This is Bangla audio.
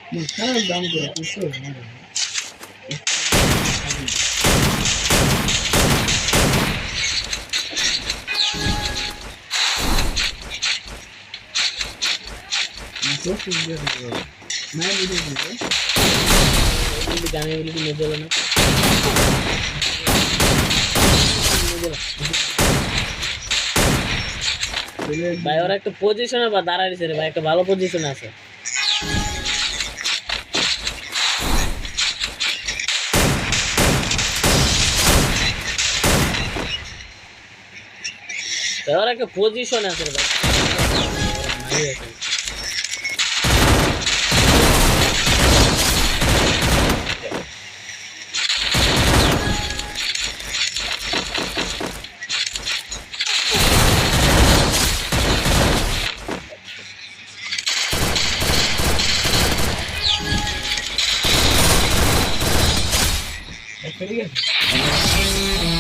খারাপ দাম করে কিছু গানে বলি কি মজা হলো না ভাই ওরা একটা পজিশনে বা দাঁড়াইছে রে ভাই একটা ভালো পজিশনে আছে ওরা একটা পজিশন আছে রে ভাই ঠিক আছে